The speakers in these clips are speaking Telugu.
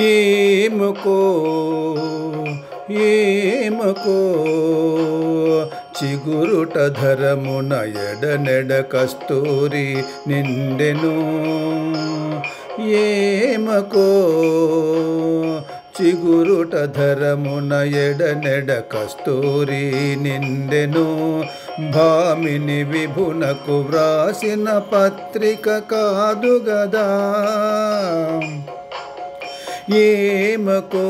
ఏమకో ఏమకో చిగురుట ధరమున ఎడనెడ కస్తూరి నిండెను ఏమకో చిగురుట ధరమున ఎడనెడ కస్తూరి నిండెను భామిని విభునకు వ్రాసిన పత్రిక కాదు గదా ఏమకో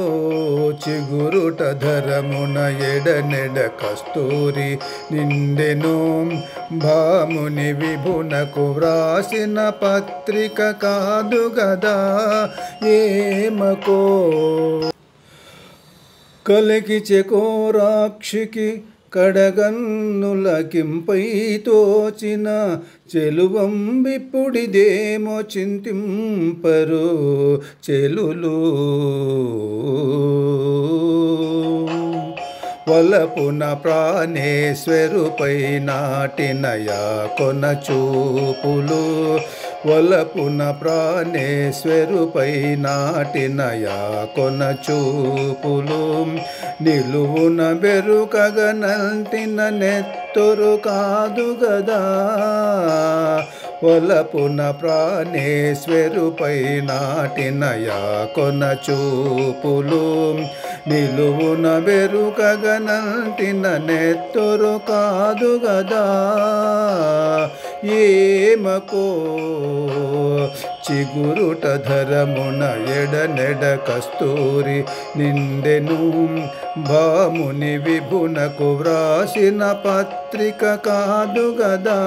చిగురుట ధరమున ఎడనెడ కస్తూరి నిండెను భాముని విభునకు వ్రాసిన పత్రిక కాదు గదా ఏమకో కలికి చెకోరాక్షికి కడగన్నులకింపై తోచిన చెలువంబిప్పుడిదేమో చింతింపరు చెలులు వలపున ప్రాణేశ్వరుపై నాటినయా కొన చూపులు వలపున ప్రాణేశ్వరుపై నాటినయా కొన చూపులు నిలువున బెరుకగనంటిన నెత్తొరు కాదు గదా వలపున ప్రాణేశ్వరుపై నాటినయా కొన చూపులు నిలువున బెరుకగనంటిన నెత్తొరు కాదు గదా ఏమకో చిగురుట ధరమున ఎడనెడ కస్తూరి నిండెను భాముని విభునకు వ్రాసిన పత్రిక కాదు గదా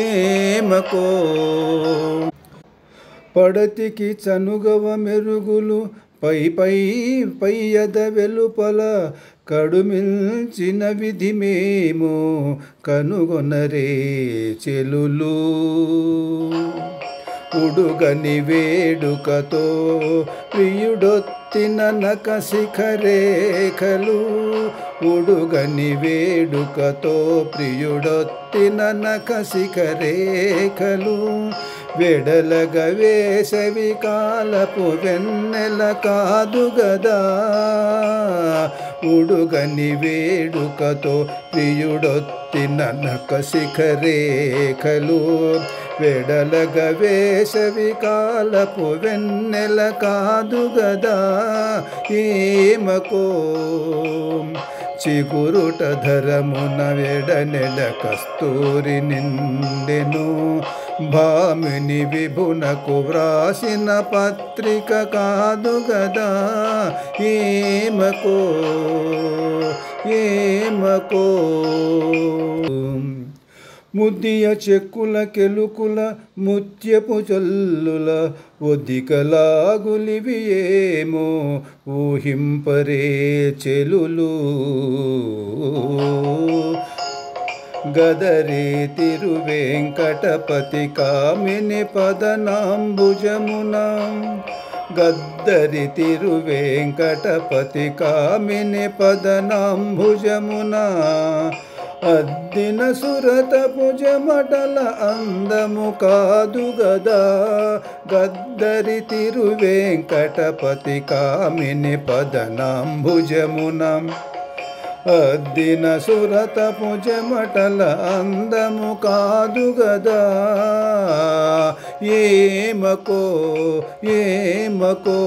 ఏమకో పడతికి చనుగవ మెరుగులు పైయద వెలుపల కడుమిల్చిన విధి మేము కనుగొనరే చెలులు ఉడుగని వేడుకతో ప్రియుడొత్తిన నకశిఖరేఖలు ఉడుగని వేడుకతో ప్రియుడొత్తిన నకశిఖరేఖలు వెడలగ వేసవి కాలపు వెన్నెల కాదు గదా ఉడుగని వేడుకతో ప్రియుడొత్తిన నకశిఖరేఖలు వెడలగ వేసవి కాలపు వెన్నెల కాదు గదా ఏమకో చిగురుట ధరమున ఎడనెడ కస్తూరి నిండెను భామిని విభునకు వ్రాసిన పత్రిక కాదు గదా ఏమకో ఏమకో ముద్దియ చెక్కుల కెలుకుల ముత్యపు జల్లుల ఒదికలాగులివి ఏమో ఊహింపరే చెలులు గదరి తిరువేంకటపతి కామిని పదనాంబుజమున గద్దరి తిరువేంకటపతి కామిని పదనాంబుజమున అద్దిన సురతపు జమటల అందము కాదు గదా గద్దరి తిరువేంకటపతి కామిని పదనాంబుజమున అద్దిన సురతపు జమటల అందము కాదు గదా ఏమకో ఏమకో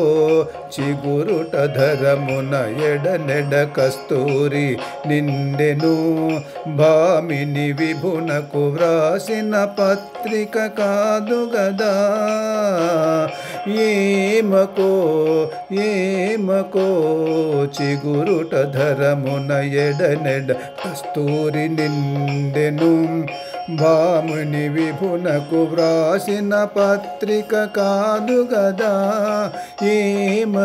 చిగురుట ధరమున ఎడనెడ కస్తూరి నిండెను భామిని విభునకు వ్రాసిన పత్రిక కాదు గదా ఏమకో ఏమకో చిగురుట ధరమున ఎడనెడ కస్తూరి నిండెను భాముని విభునకు వ్రాసిన పత్రిక కాదు గదా ఏమకో